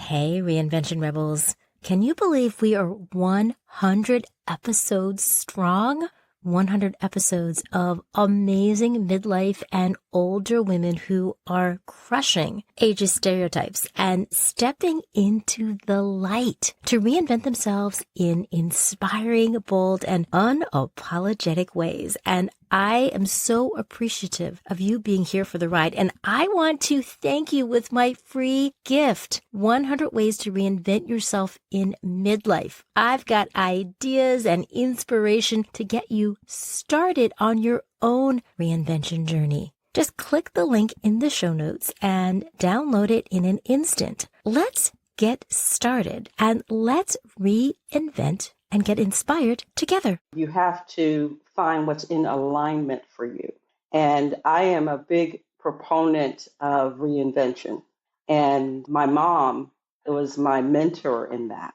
Hey, Reinvention Rebels. Can you believe we are 100 episodes strong? 100 episodes of amazing midlife and older women who are crushing ageist stereotypes and stepping into the light to reinvent themselves in inspiring, bold, and unapologetic ways. And I am so appreciative of you being here for the ride. And I want to thank you with my free gift, 100 Ways to Reinvent Yourself in Midlife. I've got ideas and inspiration to get you started on your own reinvention journey. Just click the link in the show notes and download it in an instant. Let's get started and let's reinvent and get inspired together. You have to find what's in alignment for you. And I am a big proponent of reinvention. And my mom was my mentor in that.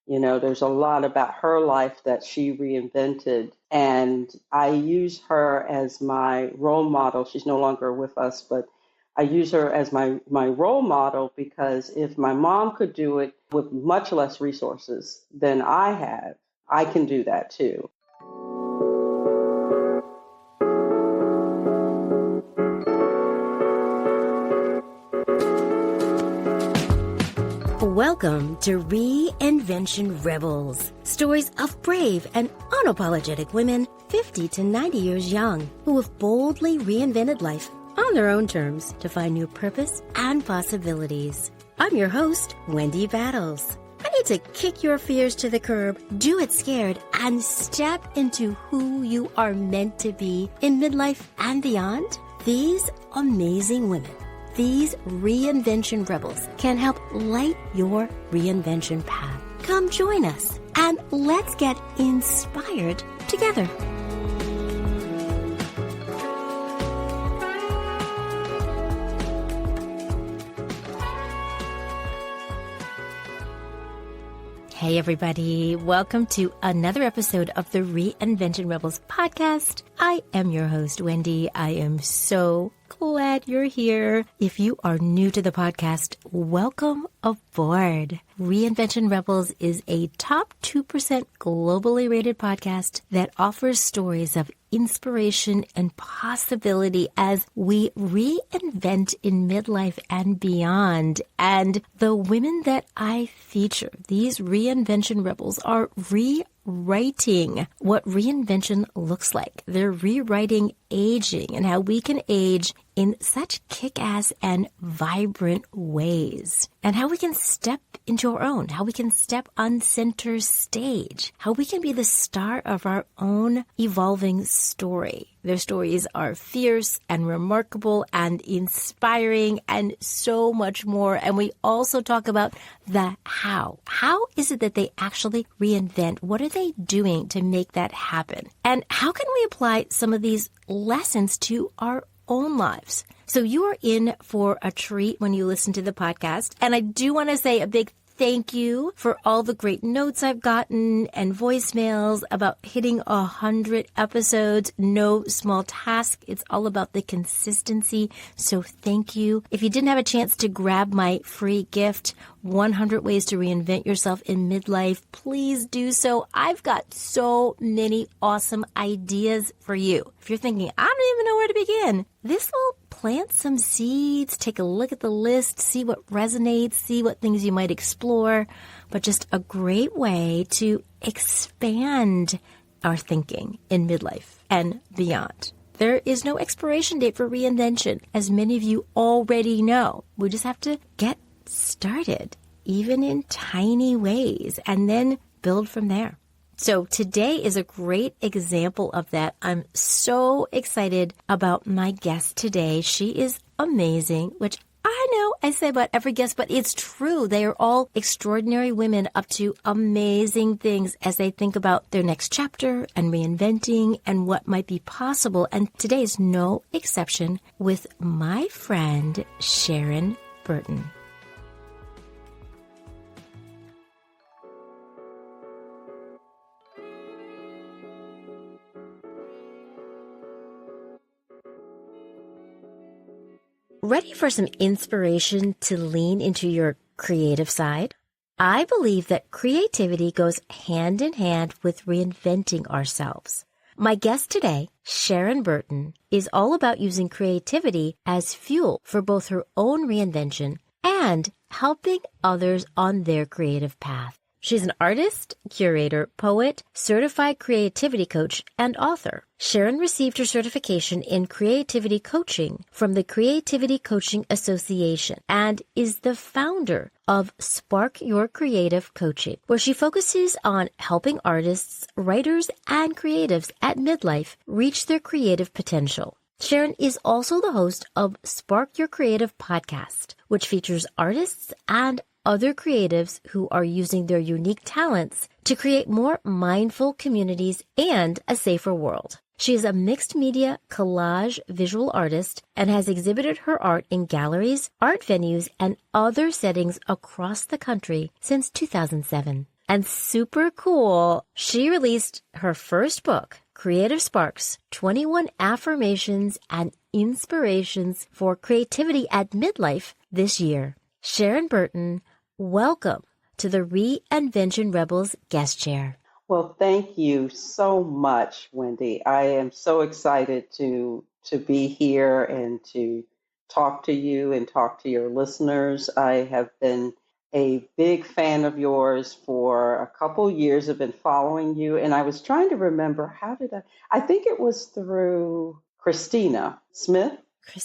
You know, there's a lot about her life that she reinvented. And I use her as my role model. She's no longer with us, but I use her as my role model because if my mom could do it with much less resources than I have, I can do that too. Welcome to Reinvention Rebels, stories of brave and unapologetic women 50 to 90 years young who have boldly reinvented life on their own terms to find new purpose and possibilities. I'm your host, Wendy Battles. Ready to kick your fears to the curb, do it scared, and step into who you are meant to be in midlife and beyond? These amazing women, these Reinvention Rebels, can help light your reinvention path. Come join us and let's get inspired together. Hey everybody, welcome to another episode of the Reinvention Rebels podcast. I am your host, Wendy. I am so glad you're here. If you are new to the podcast, welcome aboard. Reinvention Rebels is a top 2% globally rated podcast that offers stories of inspiration and possibility as we reinvent in midlife and beyond. And the women that I feature, these Reinvention Rebels, are rewriting what reinvention looks like. They're rewriting aging and how we can age in such kick-ass and vibrant ways, and how we can step into our own, how we can step on center stage, how we can be the star of our own evolving story. Their stories are fierce and remarkable and inspiring and so much more. And we also talk about the how. How is it that they actually reinvent? What are they doing to make that happen? And how can we apply some of these lessons to our own lives? So you are in for a treat when you listen to the podcast. And I do want to say a big thank you for all the great notes I've gotten and voicemails about hitting 100 episodes. No small task. It's all about the consistency. So thank you. If you didn't have a chance to grab my free gift, 100 Ways to Reinvent Yourself in Midlife, please do so. I've got so many awesome ideas for you. If you're thinking, I don't even know where to begin, this will plant some seeds, take a look at the list, see what resonates, see what things you might explore, but just a great way to expand our thinking in midlife and beyond. There is no expiration date for reinvention, as many of you already know. We just have to get started, even in tiny ways, and then build from there. So today is a great example of that. I'm so excited about my guest today. She is amazing, which I know I say about every guest, but it's true. They are all extraordinary women up to amazing things as they think about their next chapter and reinventing and what might be possible. And today is no exception with my friend, Sharon Burton. Ready for some inspiration to lean into your creative side. I believe that creativity goes hand in hand with reinventing ourselves. My guest today, Sharon Burton, is all about using creativity as fuel for both her own reinvention and helping others on their creative path. She's an artist, curator, poet, certified creativity coach, and author. Sharon received her certification in creativity coaching from the Creativity Coaching Association and is the founder of Spark Your Creative Coaching, where she focuses on helping artists, writers, and creatives at midlife reach their creative potential. Sharon is also the host of Spark Your Creative podcast, which features artists and other creatives who are using their unique talents to create more mindful communities and a safer world. She is a mixed media collage visual artist and has exhibited her art in galleries, art venues, and other settings across the country since 2007. And super cool, she released her first book, Creative Sparks, 21 Affirmations and Inspirations for Creativity at Midlife this year. Sharon Burton, welcome to the Reinvention Rebels guest chair. Well, thank you so much, Wendy. I am so excited to be here and to talk to you and talk to your listeners. I have been a big fan of yours for a couple years. I've been following you, and I was trying to remember I think it was through Christina Smith.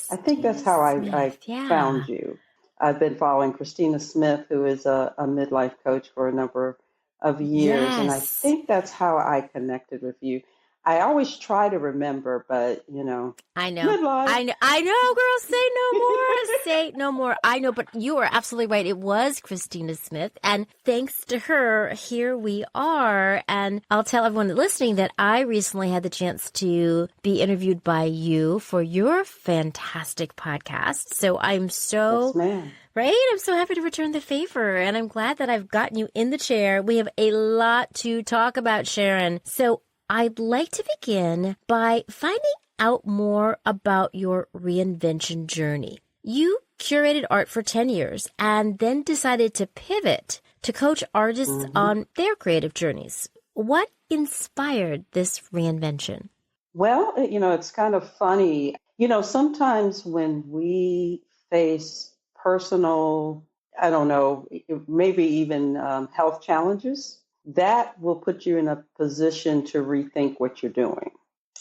I think that's how I found you. I've been following Christina Smith, who is a midlife coach for a number of years. Yes. And I think that's how I connected with you. I always try to remember, but I know. Midlife. I know, girl. Say no more. Say no more. I know, but you are absolutely right. It was Christina Smith. And thanks to her, here we are. And I'll tell everyone listening that I recently had the chance to be interviewed by you for your fantastic podcast. So I'm so... Yes, ma'am. Right? I'm so happy to return the favor, and I'm glad that I've gotten you in the chair. We have a lot to talk about, Sharon. So I'd like to begin by finding out more about your reinvention journey. You curated art for 10 years and then decided to pivot to coach artists on their creative journeys. What inspired this reinvention? Well, it's kind of funny. Sometimes when we face personal, I don't know, maybe even health challenges, that will put you in a position to rethink what you're doing.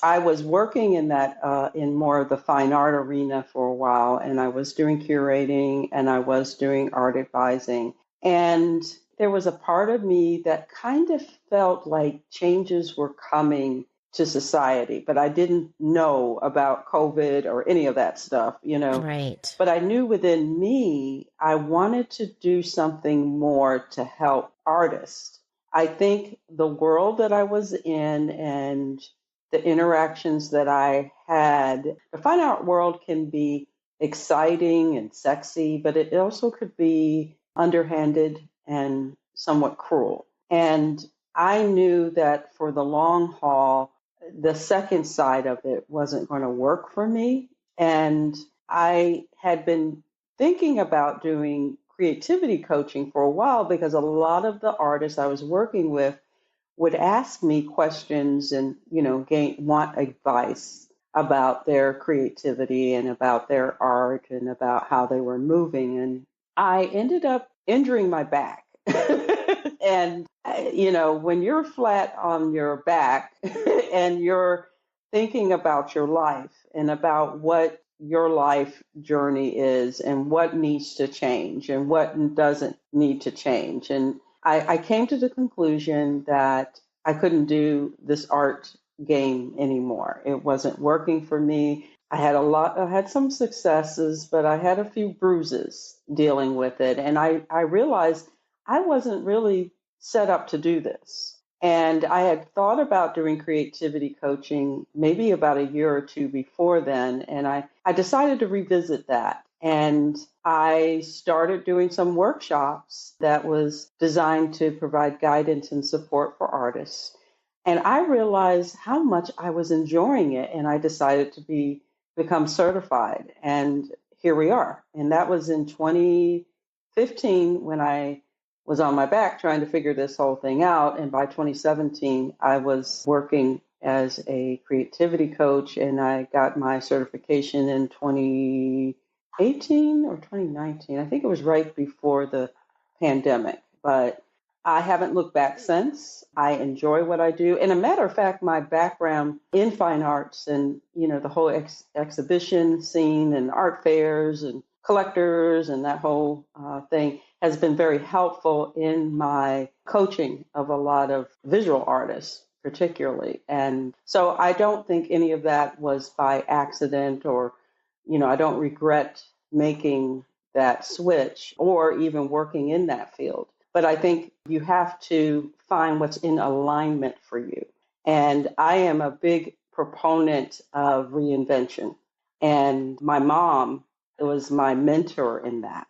I was working in that, in more of the fine art arena for a while, and I was doing curating and I was doing art advising. And there was a part of me that kind of felt like changes were coming to society, but I didn't know about COVID or any of that stuff, Right. But I knew within me, I wanted to do something more to help artists. I think the world that I was in and the interactions that I had, the fine art world can be exciting and sexy, but it also could be underhanded and somewhat cruel. And I knew that for the long haul, the second side of it wasn't going to work for me. And I had been thinking about doing creativity coaching for a while because a lot of the artists I was working with would ask me questions and, want advice about their creativity and about their art and about how they were moving. And I ended up injuring my back. And, when you're flat on your back and you're thinking about your life and about what your life journey is and what needs to change and what doesn't need to change. And I came to the conclusion that I couldn't do this art game anymore. It wasn't working for me. I had some successes, but I had a few bruises dealing with it. And I realized I wasn't really set up to do this. And I had thought about doing creativity coaching maybe about a year or two before then. And I decided to revisit that. And I started doing some workshops that was designed to provide guidance and support for artists. And I realized how much I was enjoying it. And I decided to become certified. And here we are. And that was in 2013. 15 when I was on my back trying to figure this whole thing out. And by 2017, I was working as a creativity coach, and I got my certification in 2018 or 2019. I think it was right before the pandemic, but I haven't looked back since. I enjoy what I do. And a matter of fact, my background in fine arts and, the whole exhibition scene and art fairs and collectors and that whole thing has been very helpful in my coaching of a lot of visual artists, particularly. And so I don't think any of that was by accident or, I don't regret making that switch or even working in that field. But I think you have to find what's in alignment for you. And I am a big proponent of reinvention. And my mom was my mentor in that.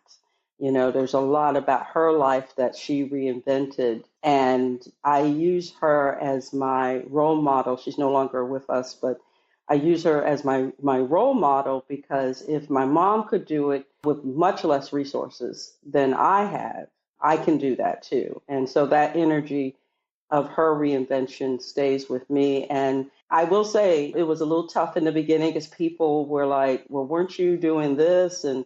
There's a lot about her life that she reinvented. And I use her as my role model. She's no longer with us, but I use her as my role model because if my mom could do it with much less resources than I have, I can do that too. And so that energy of her reinvention stays with me. And I will say it was a little tough in the beginning because people were like, well, weren't you doing this? And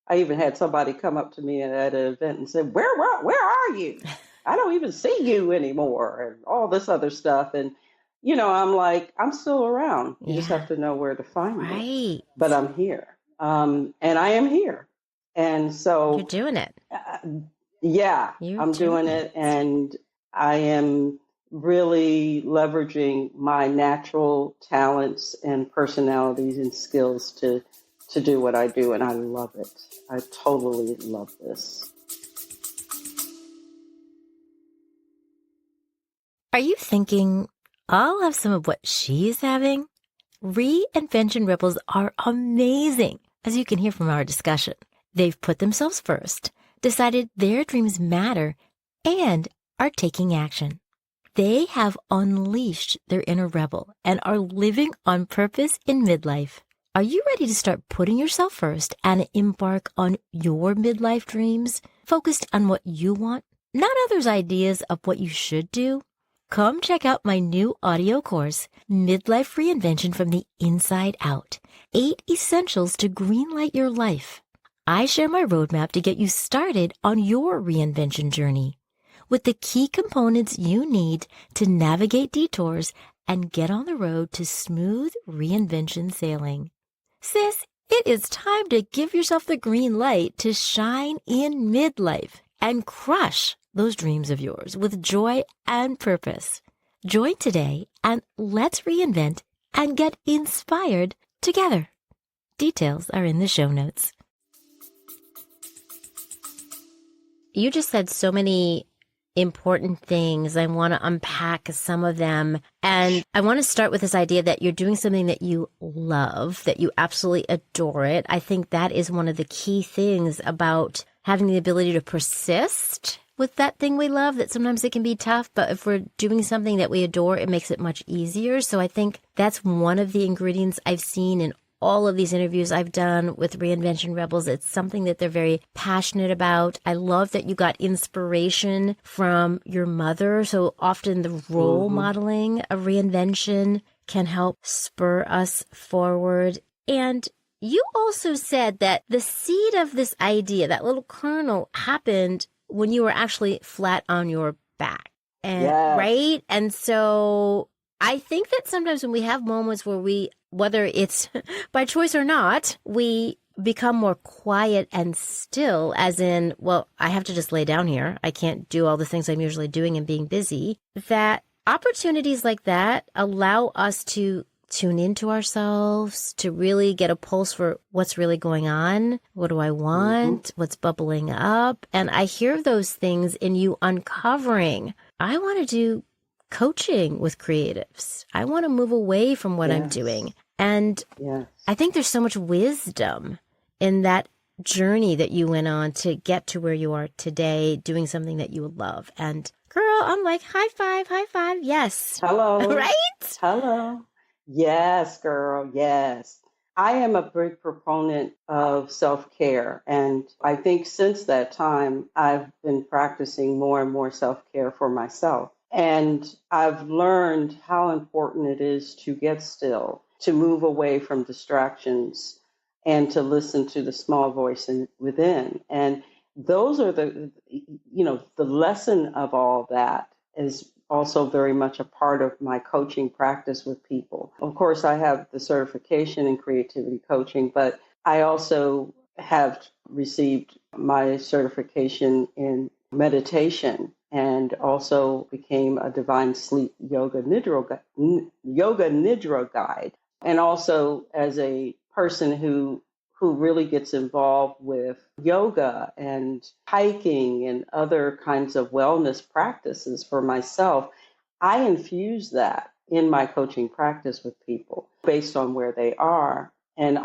I even had somebody come up to me at an event and say, where are you? I don't even see you anymore and all this other stuff. And, I'm like, I'm still around. You just have to know where to find me. But I'm here. And I am here. And so you're doing it. I'm doing it. And I am really leveraging my natural talents and personalities and skills to do what I do. And I love it. I totally love this. Are you thinking, I'll have some of what she's having? Reinvention Rebels are amazing, as you can hear from our discussion. They've put themselves first, decided their dreams matter, and are taking action. They have unleashed their inner rebel and are living on purpose in midlife. Are you ready to start putting yourself first and embark on your midlife dreams, focused on what you want, not others' ideas of what you should do? Come check out my new audio course, Midlife Reinvention from the Inside Out, 8 Essentials to Greenlight Your Life. I share my roadmap to get you started on your reinvention journey with the key components you need to navigate detours and get on the road to smooth reinvention sailing. Sis, it is time to give yourself the green light to shine in midlife and crush those dreams of yours with joy and purpose. Join today and let's reinvent and get inspired together. Details are in the show notes. You just said so many important things. I want to unpack some of them. And I want to start with this idea that you're doing something that you love, that you absolutely adore it. I think that is one of the key things about having the ability to persist with that thing we love, that sometimes it can be tough, but if we're doing something that we adore, it makes it much easier. So I think that's one of the ingredients I've seen in all of these interviews I've done with Reinvention Rebels. It's something that they're very passionate about. I love that you got inspiration from your mother. So often the role modeling of reinvention can help spur us forward. And you also said that the seed of this idea, that little kernel, happened when you were actually flat on your back. And right? And so I think that sometimes when we have moments where we, whether it's by choice or not, we become more quiet and still, as in, well, I have to just lay down here. I can't do all the things I'm usually doing and being busy. That opportunities like that allow us to tune into ourselves, to really get a pulse for what's really going on. What do I want? What's bubbling up? And I hear those things in you uncovering. I want to do coaching with creatives. I want to move away from what I'm doing. And I think there's so much wisdom in that journey that you went on to get to where you are today, doing something that you love. And girl, I'm like, high five. Yes. Hello. Right? Hello. Yes, girl. Yes. I am a big proponent of self-care. And I think since that time, I've been practicing more and more self-care for myself. And I've learned how important it is to get still, to move away from distractions, and to listen to the small voice within. And those are the lesson of all that is also very much a part of my coaching practice with people. Of course, I have the certification in creativity coaching, but I also have received my certification in meditation and also became a divine sleep yoga nidra guide. And also as a person who really gets involved with yoga and hiking and other kinds of wellness practices for myself, I infuse that in my coaching practice with people based on where they are. And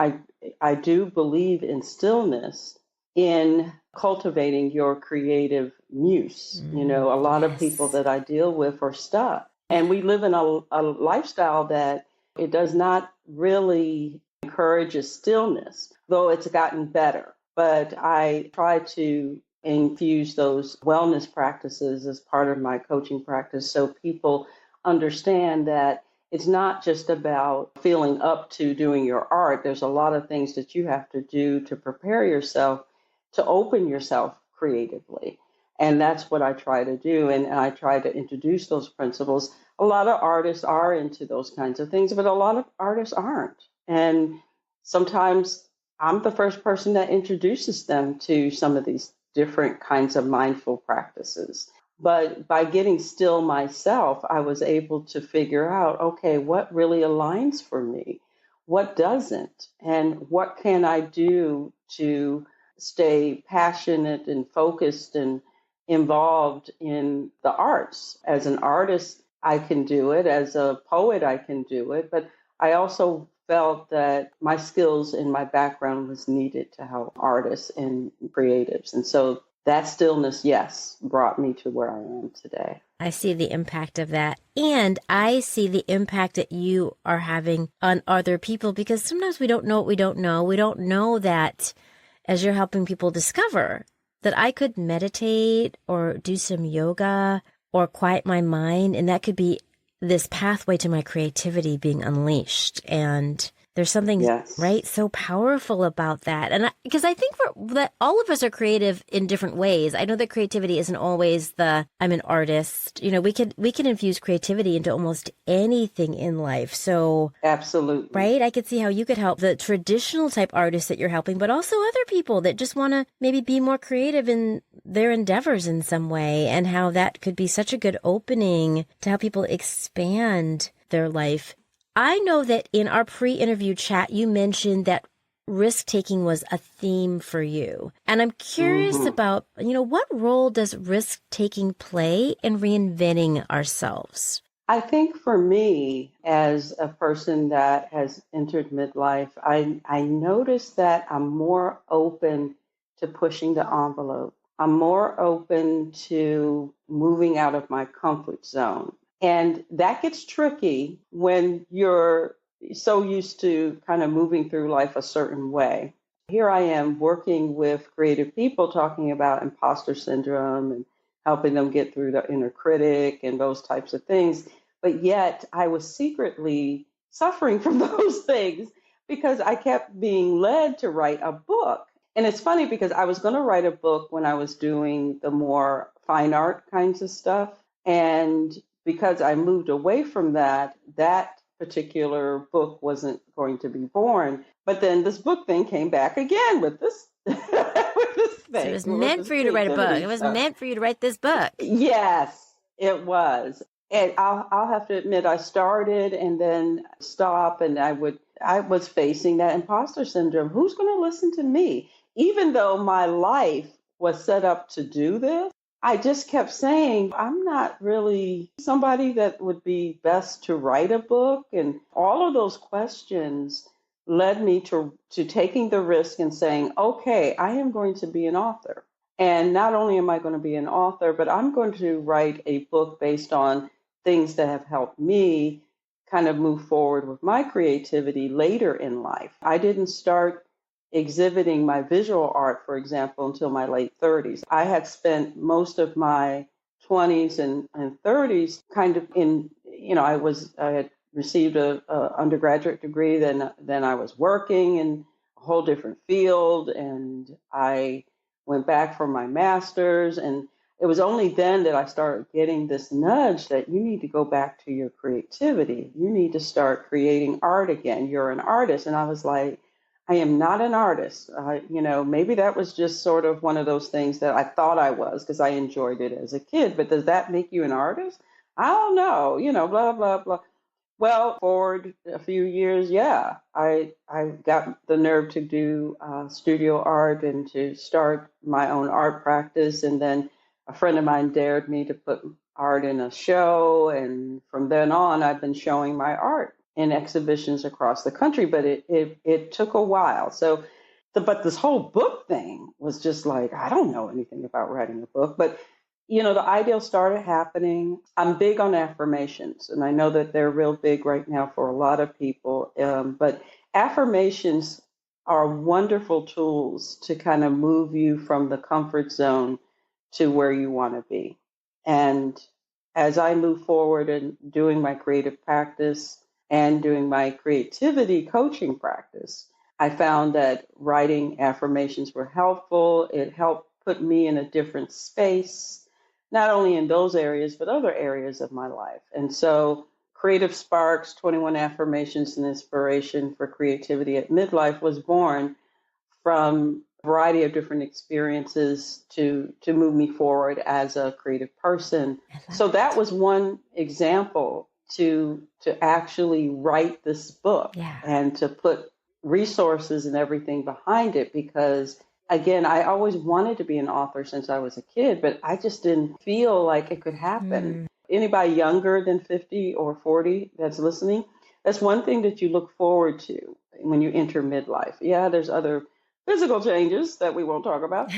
I do believe in stillness, in cultivating your creative muse. A lot of people that I deal with are stuck. And we live in a lifestyle that it does not really encourages stillness, though it's gotten better. But I try to infuse those wellness practices as part of my coaching practice so people understand that it's not just about feeling up to doing your art. There's a lot of things that you have to do to prepare yourself to open yourself creatively. And that's what I try to do. And I try to introduce those principles. A lot of artists are into those kinds of things, but a lot of artists aren't. And sometimes I'm the first person that introduces them to some of these different kinds of mindful practices. But by getting still myself, I was able to figure out, okay, what really aligns for me? What doesn't? And what can I do to stay passionate and focused and involved in the arts? As an artist, I can do it. As a poet, I can do it. But I also felt that my skills and my background was needed to help artists and creatives. And so that stillness, yes, brought me to where I am today. I see the impact of that. And I see the impact that you are having on other people, because sometimes we don't know what we don't know. We don't know that as you're helping people discover that I could meditate or do some yoga or quiet my mind, and that could be this pathway to my creativity being unleashed. And there's something, Yes. right, so powerful about that. And because I think that all of us are creative in different ways. I know that creativity isn't always I'm an artist. We can infuse creativity into almost anything in life. So absolutely, right, I could see how you could help the traditional type artists that you're helping, but also other people that just want to maybe be more creative in their endeavors in some way, and how that could be such a good opening to help people expand their life. I know that in our pre-interview chat, you mentioned that risk-taking was a theme for you. And I'm curious about, what role does risk-taking play in reinventing ourselves? I think for me, as a person that has entered midlife, I noticed that I'm more open to pushing the envelope. I'm more open to moving out of my comfort zone. And that gets tricky when you're so used to kind of moving through life a certain way. Here I am working with creative people talking about imposter syndrome and helping them get through the inner critic and those types of things. But yet I was secretly suffering from those things because I kept being led to write a book. And it's funny because I was going to write a book when I was doing the more fine art kinds of stuff. And because I moved away from that particular book wasn't going to be born. But then this book thing came back again with this, with this thing. So it was meant for you to write a book. It was meant for you to write this book. Yes, it was. And I'll have to admit, I started and then stopped, and I was facing that imposter syndrome. Who's going to listen to me? Even though my life was set up to do this, I just kept saying, I'm not really somebody that would be best to write a book. And all of those questions led me to taking the risk and saying, okay, I am going to be an author. And not only am I going to be an author, but I'm going to write a book based on things that have helped me kind of move forward with my creativity later in life. I didn't start exhibiting my visual art, for example, until my late 30s. I had spent most of my 20s and 30s kind of in, I had received a undergraduate degree, then I was working in a whole different field, and I went back for my master's, and it was only then that I started getting this nudge that you need to go back to your creativity. You need to start creating art again. You're an artist. And I was like, I am not an artist. Maybe that was just sort of one of those things that I thought I was because I enjoyed it as a kid. But does that make you an artist? I don't know, blah, blah, blah. Well, forward a few years, yeah, I got the nerve to do studio art and to start my own art practice. And then a friend of mine dared me to put art in a show. And from then on, I've been showing my art in exhibitions across the country. But it took a while. But this whole book thing was just like, I don't know anything about writing a book. But the ideal started happening. I'm big on affirmations, and I know that they're real big right now for a lot of people. But affirmations are wonderful tools to kind of move you from the comfort zone to where you want to be. And as I move forward in doing my creative practice and doing my creativity coaching practice, I found that writing affirmations were helpful. It helped put me in a different space, not only in those areas, but other areas of my life. And so Creative Sparks, 21 Affirmations and Inspiration for Creativity at Midlife was born from a variety of different experiences to move me forward as a creative person. So that was one example to actually write this book and to put resources and everything behind it, because again, I always wanted to be an author since I was a kid, but I just didn't feel like it could happen. Anybody younger than 50 or 40 that's listening, that's one thing that you look forward to when you enter midlife. Yeah, there's other physical changes that we won't talk about.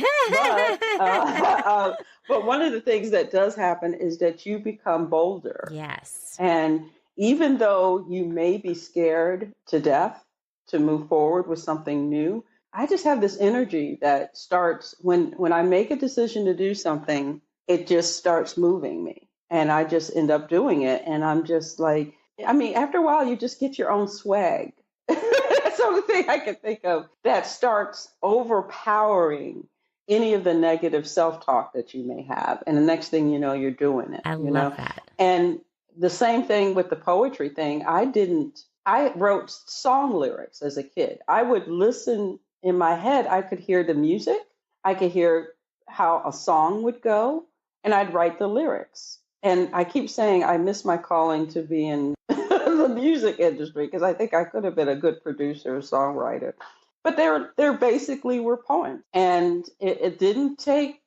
But one of the things that does happen is that you become bolder. Yes. And even though you may be scared to death to move forward with something new, I just have this energy that starts when I make a decision to do something, it just starts moving me. And I just end up doing it. And I'm just like, after a while, you just get your own swag. That's the only thing I can think of that starts overpowering any of the negative self-talk that you may have. And the next thing you know, you're doing it. I love that. And the same thing with the poetry thing. I wrote song lyrics as a kid. I would listen in my head. I could hear the music. I could hear how a song would go, and I'd write the lyrics. And I keep saying I miss my calling to be in the music industry, because I think I could have been a good producer or songwriter. But they're basically were poems. And it didn't take,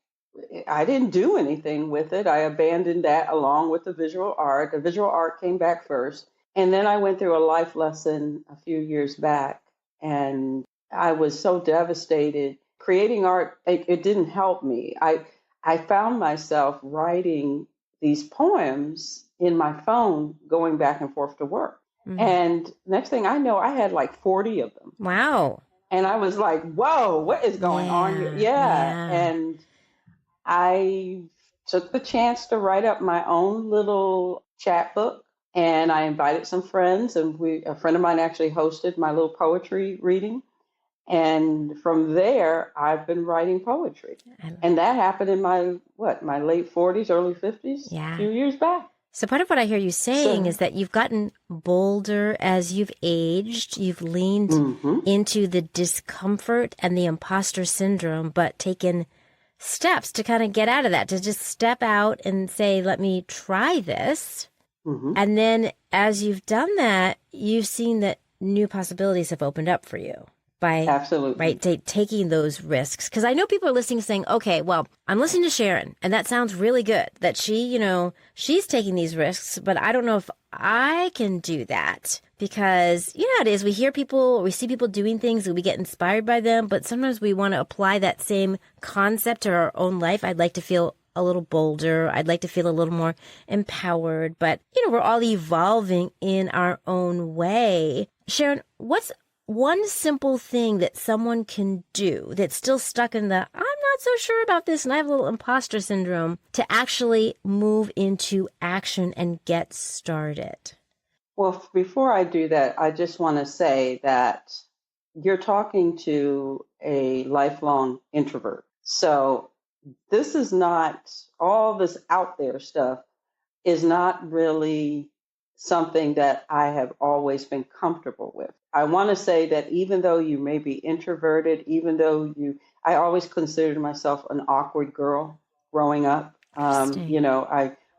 I didn't do anything with it. I abandoned that along with the visual art. The visual art came back first. And then I went through a life lesson a few years back, and I was so devastated. Creating art, it didn't help me. I found myself writing these poems in my phone going back and forth to work. Mm-hmm. And next thing I know, I had like 40 of them. Wow. And I was like, whoa, what is going on here? Yeah. And I took the chance to write up my own little chat book. And I invited some friends, and a friend of mine actually hosted my little poetry reading. And from there, I've been writing poetry. And that happened in my late 40s, early 50s, a few years back. So part of what I hear you saying is that you've gotten bolder as you've aged. You've leaned into the discomfort and the imposter syndrome, but taken steps to kind of get out of that, to just step out and say, let me try this. Mm-hmm. And then as you've done that, you've seen that new possibilities have opened up for you. By taking those risks. Because I know people are listening saying, okay, well, I'm listening to Sharon, and that sounds really good that she, she's taking these risks, but I don't know if I can do that. Because, it is, we see people doing things and we get inspired by them, but sometimes we want to apply that same concept to our own life. I'd like to feel a little bolder. I'd like to feel a little more empowered. But, we're all evolving in our own way. Sharon, what's one simple thing that someone can do that's still stuck in the, I'm not so sure about this and I have a little imposter syndrome, to actually move into action and get started? Well, before I do that, I just want to say that you're talking to a lifelong introvert. So this is not, all this out there stuff is not really something that I have always been comfortable with. I want to say that even though you may be introverted, I always considered myself an awkward girl growing up.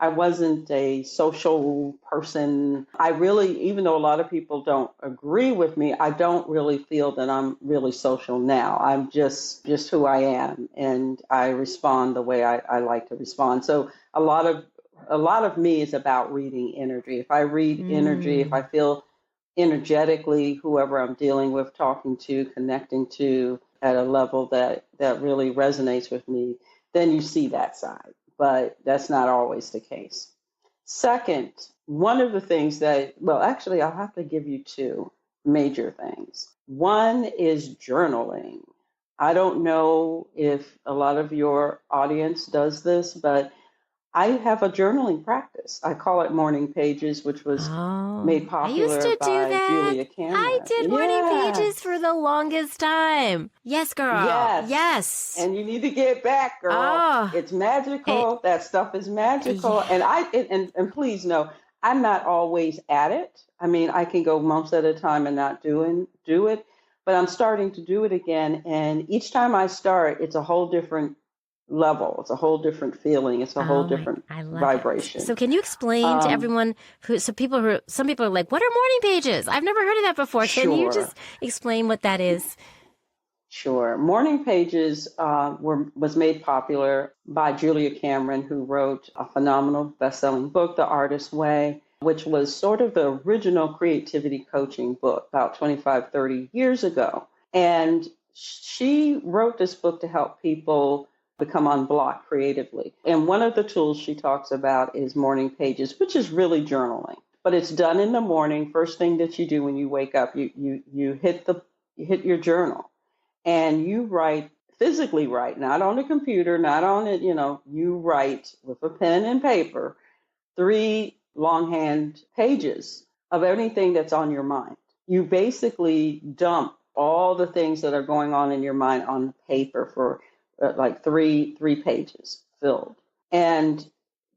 I wasn't a social person. I really, even though a lot of people don't agree with me, I don't really feel that I'm really social now. I'm just who I am, and I respond the way I like to respond. So a lot of me is about reading energy. If I read energy, if I feel energetically whoever I'm dealing with, talking to, connecting to at a level that really resonates with me, then you see that side. But that's not always the case. Second, one of the things actually, I'll have to give you two major things. One is journaling. I don't know if a lot of your audience does this, but I have a journaling practice. I call it Morning Pages, which was made popular I used to do by that. Julia Cameron. I did Morning Pages for the longest time. Yes, girl. Yes. And you need to get back, girl. Oh, It's magical. That stuff is magical. Yeah. And please know, I'm not always at it. I mean, I can go months at a time and not do it, but I'm starting to do it again. And each time I start, it's a whole different level. It's a whole different feeling. It's a whole different vibration. So can you explain to everyone some people are like, what are morning pages? I've never heard of that before. Can you just explain what that is? Sure. Morning Pages was made popular by Julia Cameron, who wrote a phenomenal best-selling book, The Artist's Way, which was sort of the original creativity coaching book about 25, 30 years ago. And she wrote this book to help people become unblocked creatively. And one of the tools she talks about is Morning Pages, which is really journaling. But it's done in the morning. First thing that you do when you wake up, you hit your journal. And you physically write, not on the computer, not on it, you write with a pen and paper, 3 longhand pages of anything that's on your mind. You basically dump all the things that are going on in your mind on paper for like three pages filled. And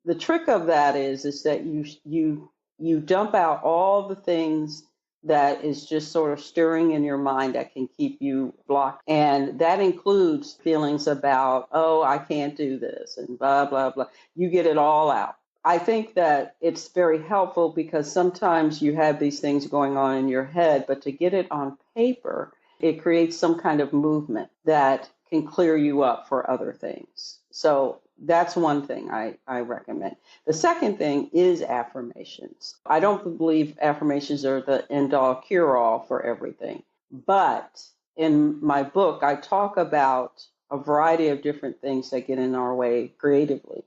the trick of that is that you dump out all the things that is just sort of stirring in your mind that can keep you blocked. And that includes feelings about, oh, I can't do this and blah, blah, blah. You get it all out. I think that it's very helpful because sometimes you have these things going on in your head, but to get it on paper, it creates some kind of movement that can clear you up for other things. So that's one thing I recommend. The second thing is affirmations. I don't believe affirmations are the end-all, cure-all for everything. But in my book, I talk about a variety of different things that get in our way creatively.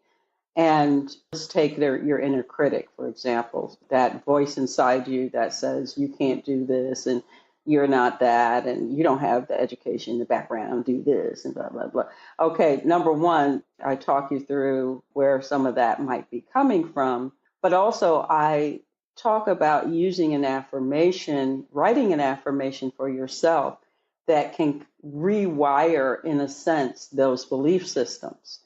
And let's take your inner critic, for example, that voice inside you that says you can't do this and you're not that, and you don't have the education, the background, do this, and blah, blah, blah. Okay, number one, I talk you through where some of that might be coming from, but also I talk about using an affirmation, writing an affirmation for yourself that can rewire, in a sense, those belief systems.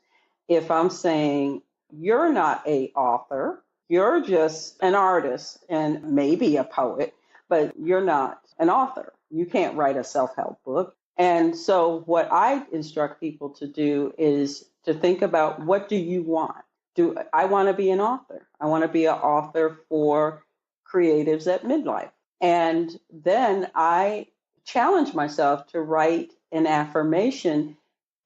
If I'm saying, you're not an author, you're just an artist and maybe a poet, but you're not an author. You can't write a self-help book. And so what I instruct people to do is to think about, what do you want? I want to be an author. I want to be an author for creatives at Midlife. And then I challenge myself to write an affirmation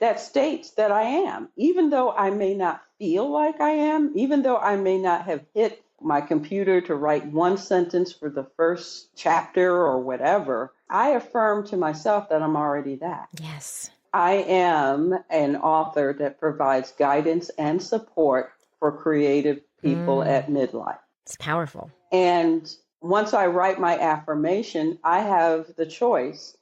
that states that I am, even though I may not feel like I am, even though I may not have hit my computer to write one sentence for the first chapter or whatever, I affirm to myself that I'm already that. Yes. I am an author that provides guidance and support for creative people at midlife. It's powerful. And once I write my affirmation, I have the choice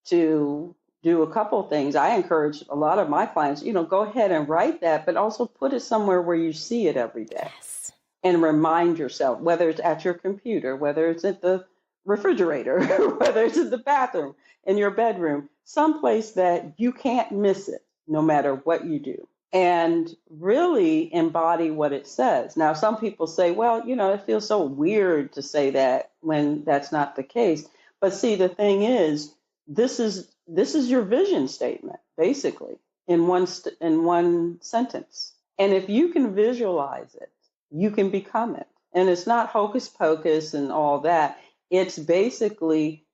to do a couple things. I encourage a lot of my clients, go ahead and write that, but also put it somewhere where you see it every day. Yes. And remind yourself, whether it's at your computer, whether it's at the refrigerator, whether it's in the bathroom, in your bedroom, someplace that you can't miss it, no matter what you do. And really embody what it says. Now, some people say, well, it feels so weird to say that when that's not the case. But see, the thing is, this is your vision statement, basically, in one sentence. And if you can visualize it, you can become it. And it's not hocus pocus and all that. It's basically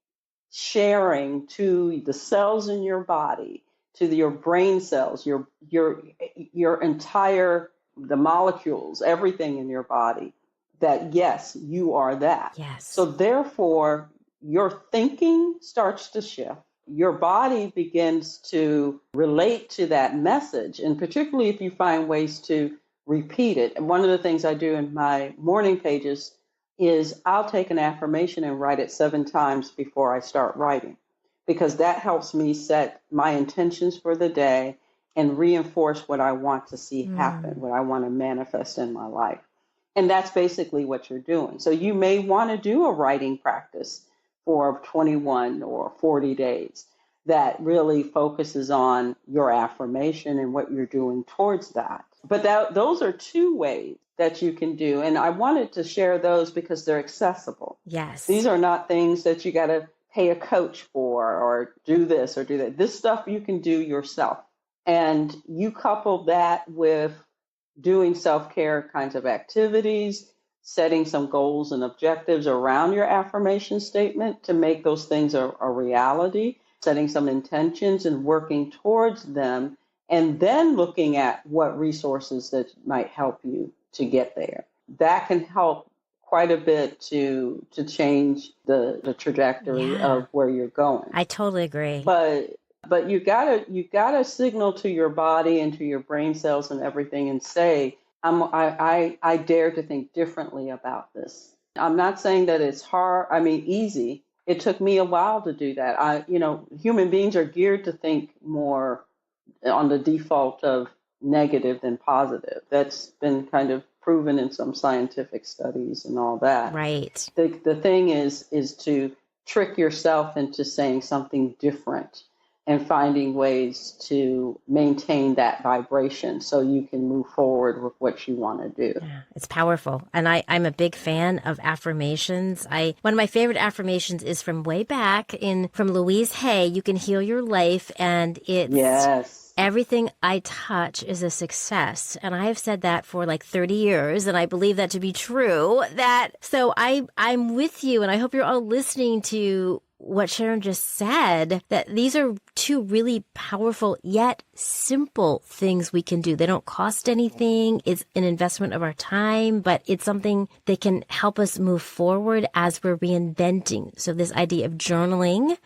sharing to the cells in your body, to your brain cells, your entire, the molecules, everything in your body, that yes, you are that. Yes. So therefore, your thinking starts to shift. Your body begins to relate to that message. And particularly if you find ways to repeat it. And one of the things I do in my morning pages is I'll take an affirmation and write it 7 times before I start writing, because that helps me set my intentions for the day and reinforce what I want to see happen, what I want to manifest in my life. And that's basically what you're doing. So you may want to do a writing practice for 21 or 40 days that really focuses on your affirmation and what you're doing towards that. But those are 2 ways that you can do. And I wanted to share those because they're accessible. Yes. These are not things that you got to pay a coach for or do this or do that. This stuff you can do yourself. And you couple that with doing self-care kinds of activities, setting some goals and objectives around your affirmation statement to make those things a reality, setting some intentions and working towards them, and then looking at what resources that might help you to get there. That can help quite a bit to change the trajectory of where you're going. I totally agree. But you gotta signal to your body and to your brain cells and everything and say, I dare to think differently about this. I'm not saying that it's hard. I mean, easy. It took me a while to do that. Human beings are geared to think more on the default of negative than positive. That's been kind of proven in some scientific studies and all that. Right. The thing is to trick yourself into saying something different and finding ways to maintain that vibration so you can move forward with what you want to do. Yeah, it's powerful. And I'm a big fan of affirmations. One of my favorite affirmations is from way back from Louise Hay, You Can Heal Your Life. And it's everything I touch is a success. And I have said that for like 30 years. And I believe that to be true. So I'm with you. And I hope you're all listening to what Sharon just said, that these are 2 really powerful yet simple things we can do. They don't cost anything. It's an investment of our time, but it's something that can help us move forward as we're reinventing. So this idea of journaling,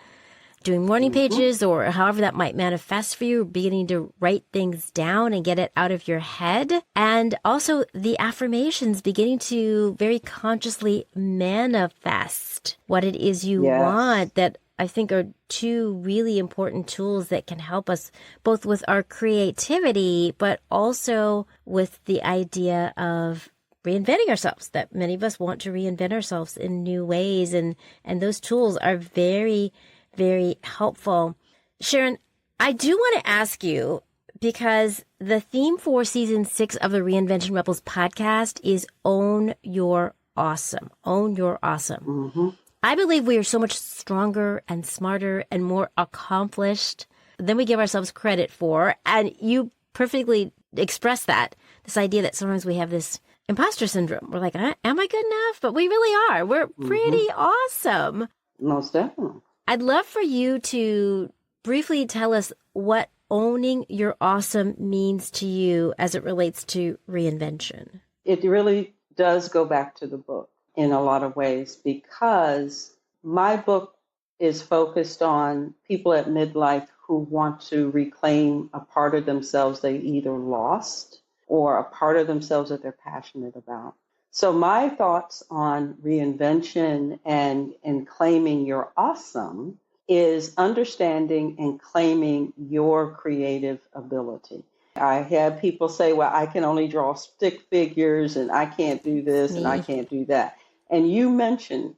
doing morning pages, or however that might manifest for you, beginning to write things down and get it out of your head. And also the affirmations, beginning to very consciously manifest what it is you want, that I think are 2 really important tools that can help us both with our creativity, but also with the idea of reinventing ourselves, that many of us want to reinvent ourselves in new ways. And those tools are very, very helpful. Sharon, I do want to ask you, because the theme for season 6 of the Reinvention Rebels podcast is Own Your Awesome. Own Your Awesome. Mm-hmm. I believe we are so much stronger and smarter and more accomplished than we give ourselves credit for. And you perfectly express that, this idea that sometimes we have this imposter syndrome. We're like, am I good enough? But we really are. We're pretty awesome. Most definitely. I'd love for you to briefly tell us what owning your awesome means to you as it relates to reinvention. It really does go back to the book in a lot of ways, because my book is focused on people at midlife who want to reclaim a part of themselves they either lost or a part of themselves that they're passionate about. So my thoughts on reinvention and claiming your awesome is understanding and claiming your creative ability. I have people say, well, I can only draw stick figures and I can't do this and I can't do that. And you mentioned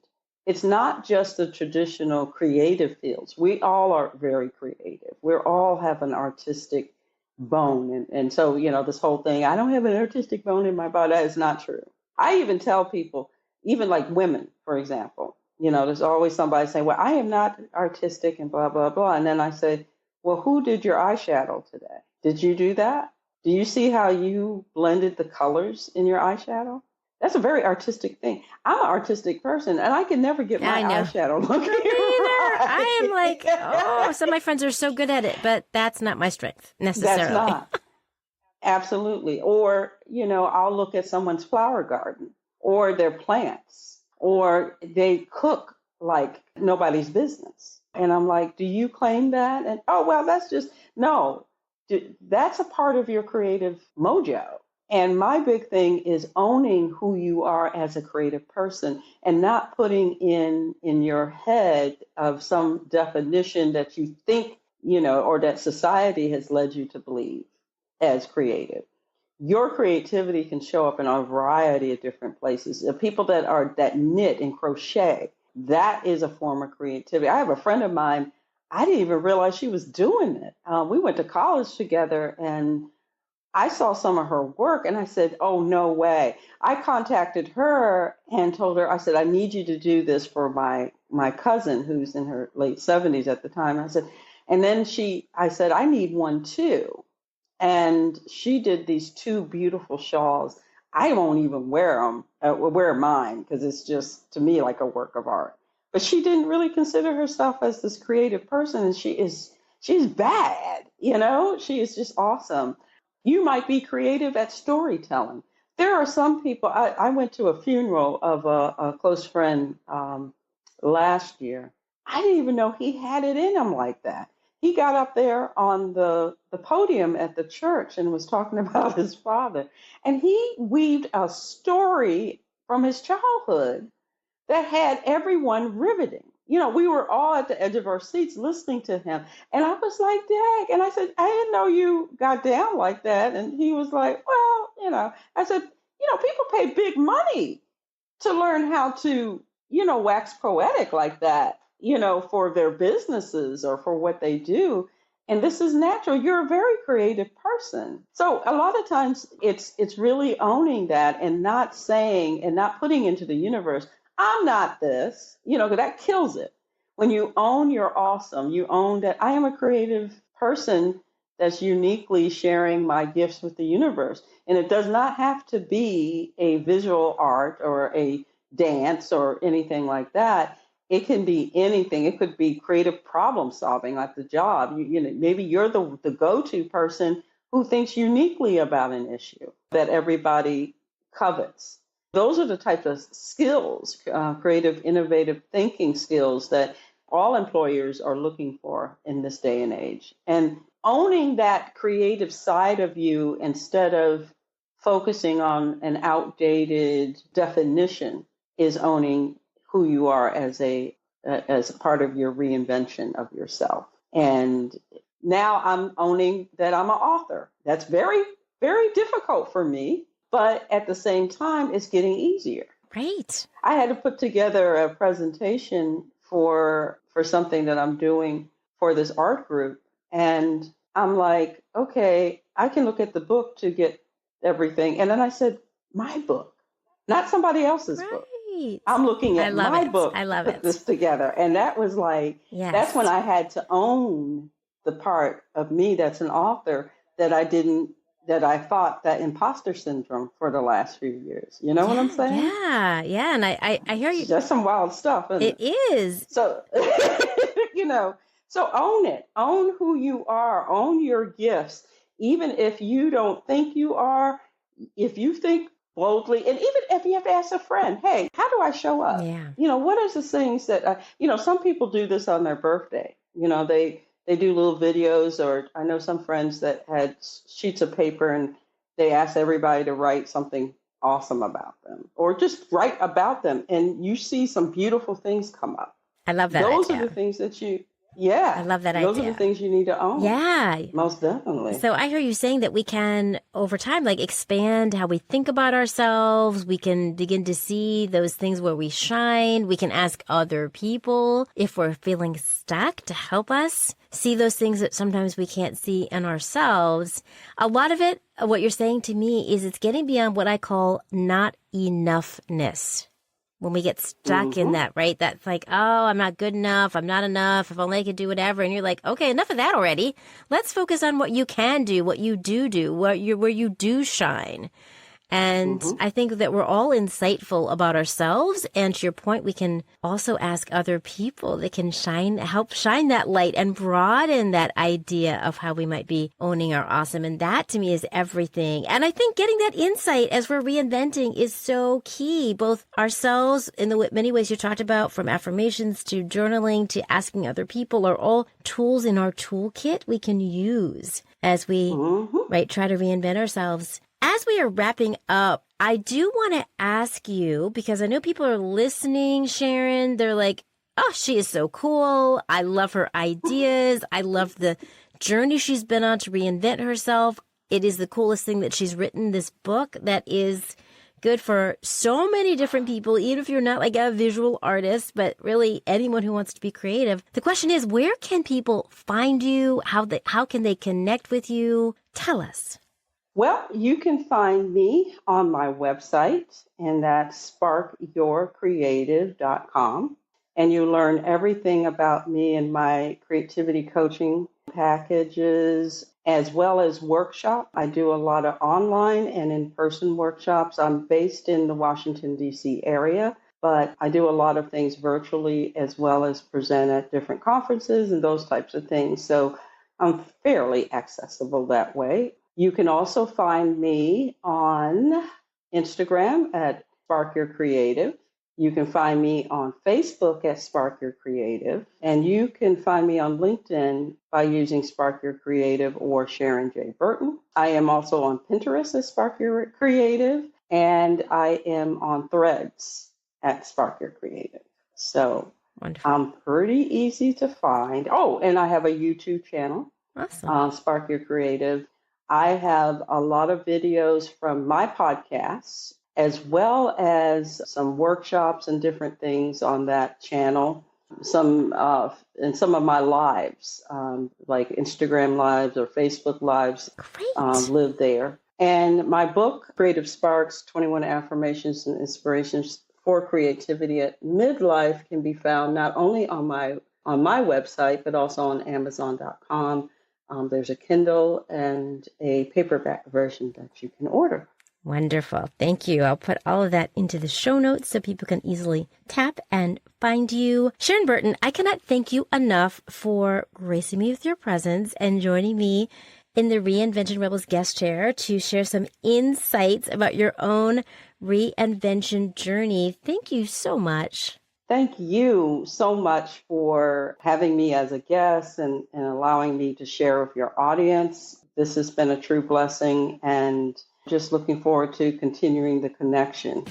it's not just the traditional creative fields. We all are very creative. We all have an artistic bone. And so, this whole thing, I don't have an artistic bone in my body, that is not true. I even tell people, even like women, for example, there's always somebody saying, well, I am not artistic and blah, blah, blah. And then I say, well, who did your eyeshadow today? Did you do that? Do you see how you blended the colors in your eyeshadow? That's a very artistic thing. I'm an artistic person, and I can never get my eyeshadow looking right. I am like, some of my friends are so good at it, but that's not my strength necessarily. That's not. Absolutely. Or, I'll look at someone's flower garden or their plants, or they cook like nobody's business. And I'm like, do you claim that? And, that's just, no, that's a part of your creative mojo. And my big thing is owning who you are as a creative person and not putting in your head of some definition that you think, or that society has led you to believe as creative. Your creativity can show up in a variety of different places. The people that knit and crochet, that is a form of creativity. I have a friend of mine, I didn't even realize she was doing it. We went to college together and I saw some of her work and I said, oh, no way. I contacted her and told her, I said, I need you to do this for my cousin who's in her late 70s at the time. I said, and then I said, I need one too. And she did these two beautiful shawls. I won't even wear them, wear mine, because it's just, to me, like a work of art. But she didn't really consider herself as this creative person. And she's bad, she is just awesome. You might be creative at storytelling. There are some people, I went to a funeral of a close friend last year. I didn't even know he had it in him like that. He got up there on the podium at the church and was talking about his father. And he weaved a story from his childhood that had everyone riveting. We were all at the edge of our seats listening to him. And I was like, Dag. And I said, I didn't know you got down like that. And he was like, well, I said, people pay big money to learn how to, wax poetic like that, for their businesses or for what they do. And this is natural. You're a very creative person. So a lot of times it's really owning that and not saying and not putting into the universe, I'm not this, because that kills it. When you own your awesome, you own that I am a creative person that's uniquely sharing my gifts with the universe. And it does not have to be a visual art or a dance or anything like that. It can be anything. It could be creative problem solving, like the job. Maybe you're the go-to person who thinks uniquely about an issue that everybody covets. Those are the types of skills, creative, innovative thinking skills that all employers are looking for in this day and age. And owning that creative side of you instead of focusing on an outdated definition is owning who you are as a part of your reinvention of yourself. And now I'm owning that I'm an author. That's very, very difficult for me. But at the same time, it's getting easier. Right. I had to put together a presentation for something that I'm doing for this art group. And I'm like, okay, I can look at the book to get everything. And then I said, my book, not somebody else's book. I'm looking at my book to put this together. And that was like, that's when I had to own the part of me that's an author that I thought that imposter syndrome for the last few years. You know what I'm saying? Yeah. And I hear you. That's some wild stuff, isn't it? It is. So, so own it. Own who you are. Own your gifts. Even if you don't think you are, if you think boldly, and even if you have to ask a friend, hey, how do I show up? Yeah. What are the things that, some people do this on their birthday. They they do little videos, or I know some friends that had sheets of paper and they asked everybody to write something awesome about them or just write about them. And you see some beautiful things come up. I love that Those are idea. the things that I love that those are idea. the things you need to own. Yeah. Most definitely. So I hear you saying that we can, over time, like expand how we think about ourselves. We can begin to see those things where we shine. We can ask other people if we're feeling stuck to help us see those things that sometimes we can't see in ourselves. A lot of it, what you're saying to me, is it's getting beyond what I call not enoughness. When we get stuck in that, right? That's like, oh, I'm not good enough. I'm not enough. If only I could do whatever. And you're like, okay, enough of that already. Let's focus on what you can do, what you do, where you do shine. And I think that we're all insightful about ourselves. And to your point, we can also ask other people that can help shine that light and broaden that idea of how we might be owning our awesome. And that to me is everything. And I think getting that insight as we're reinventing is so key, both ourselves in the many ways you talked about, from affirmations to journaling to asking other people, are all tools in our toolkit we can use as we try to reinvent ourselves. As we are wrapping up, I do want to ask you, because I know people are listening, Sharon, they're like, oh, she is so cool. I love her ideas. I love the journey she's been on to reinvent herself. It is the coolest thing that she's written this book that is good for so many different people, even if you're not like a visual artist, but really anyone who wants to be creative. The question is, where can people find you? How can they connect with you? Tell us. Well, you can find me on my website, and that's sparkyourcreative.com. And you learn everything about me and my creativity coaching packages, as well as workshop. I do a lot of online and in-person workshops. I'm based in the Washington, D.C. area, but I do a lot of things virtually as well as present at different conferences and those types of things. So I'm fairly accessible that way. You can also find me on Instagram at Spark Your Creative. You can find me on Facebook at Spark Your Creative. And you can find me on LinkedIn by using Spark Your Creative or Sharon J. Burton. I am also on Pinterest as Spark Your Creative. And I am on Threads at Spark Your Creative. So wonderful. I'm pretty easy to find. Oh, and I have a YouTube channel, awesome. Spark Your Creative. I have a lot of videos from my podcasts, as well as some workshops and different things on that channel. Some of my lives, like Instagram lives or Facebook lives, live there. And my book, Creative Sparks, 21 Affirmations and Inspirations for Creativity at Midlife, can be found not only on my website, but also on Amazon.com. There's a Kindle and a paperback version that you can order. Wonderful. Thank you. I'll put all of that into the show notes so people can easily tap and find you. Sharon Burton, I cannot thank you enough for gracing me with your presence and joining me in the Reinvention Rebels guest chair to share some insights about your own reinvention journey. Thank you so much. Thank you so much for having me as a guest and allowing me to share with your audience. This has been a true blessing, and just looking forward to continuing the connection.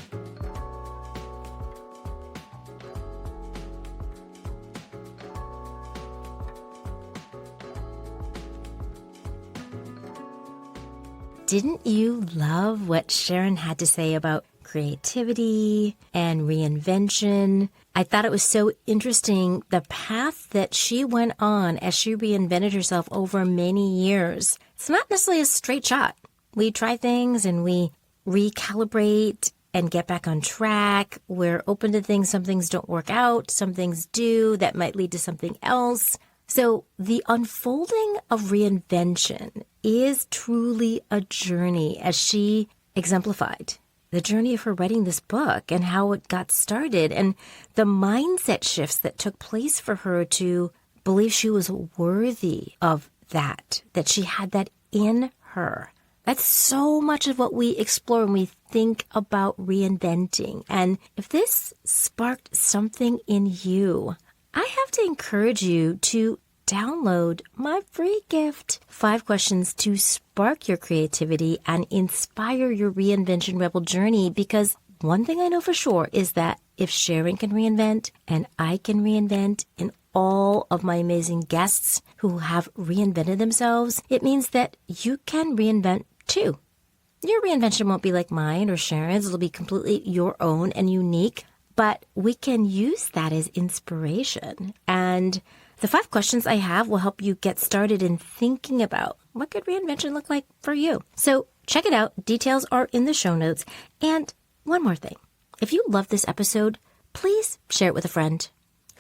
Didn't you love what Sharon had to say about creativity and reinvention? I thought it was so interesting, the path that she went on as she reinvented herself over many years. It's not necessarily a straight shot. We try things and we recalibrate and get back on track. We're open to things. Some things don't work out. Some things do. That might lead to something else. So the unfolding of reinvention is truly a journey, as she exemplified. The journey of her writing this book and how it got started and the mindset shifts that took place for her to believe she was worthy of that she had that in her. That's so much of what we explore when we think about reinventing. And if this sparked something in you, I have to encourage you to download my free gift, 5 questions to spark your creativity and inspire your Reinvention Rebel journey. Because one thing I know for sure is that if Sharon can reinvent and I can reinvent and all of my amazing guests who have reinvented themselves, it means that you can reinvent too. Your reinvention won't be like mine or Sharon's. It'll be completely your own and unique, but we can use that as inspiration. And the 5 questions I have will help you get started in thinking about what could reinvention look like for you. So check it out. Details are in the show notes. And one more thing. If you love this episode, please share it with a friend.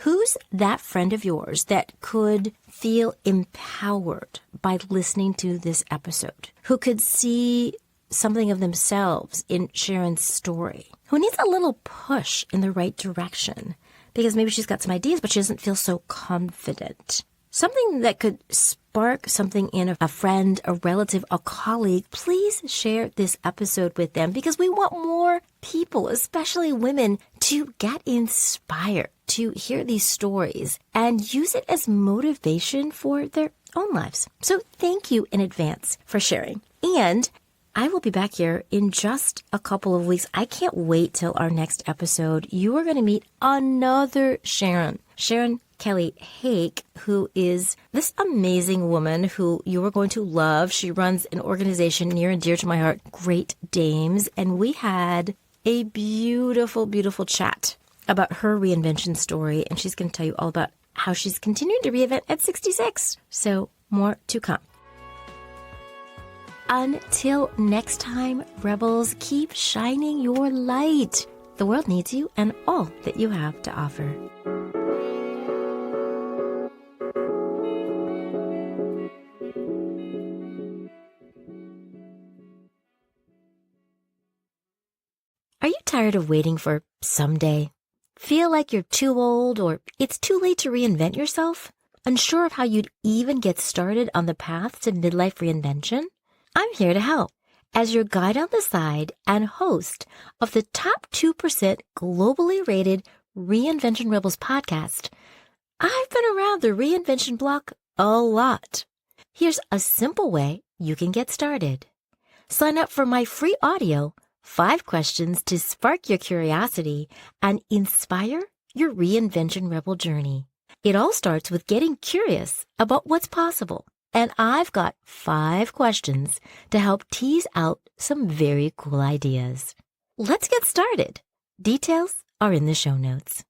Who's that friend of yours that could feel empowered by listening to this episode? Who could see something of themselves in Sharon's story? Who needs a little push in the right direction? Because maybe she's got some ideas, but she doesn't feel so confident. Something that could spark something in a friend, a relative, a colleague. Please share this episode with them because we want more people, especially women, to get inspired to hear these stories and use it as motivation for their own lives. So thank you in advance for sharing. And I will be back here in just a couple of weeks. I can't wait till our next episode. You are going to meet another Sharon Kelly Hake, who is this amazing woman who you are going to love. She runs an organization near and dear to my heart, Great Dames. And we had a beautiful, beautiful chat about her reinvention story. And she's going to tell you all about how she's continuing to reinvent at 66. So more to come. Until next time, Rebels, keep shining your light. The world needs you and all that you have to offer. Are you tired of waiting for someday? Feel like you're too old or it's too late to reinvent yourself? Unsure of how you'd even get started on the path to midlife reinvention? I'm here to help as your guide on the side and host of the top 2% globally rated Reinvention Rebels podcast. I've been around the reinvention block a lot. Here's a simple way you can get started. Sign up for my free audio, 5 questions to spark your curiosity and inspire your Reinvention Rebel journey. It all starts with getting curious about what's possible. And I've got 5 questions to help tease out some very cool ideas. Let's get started. Details are in the show notes.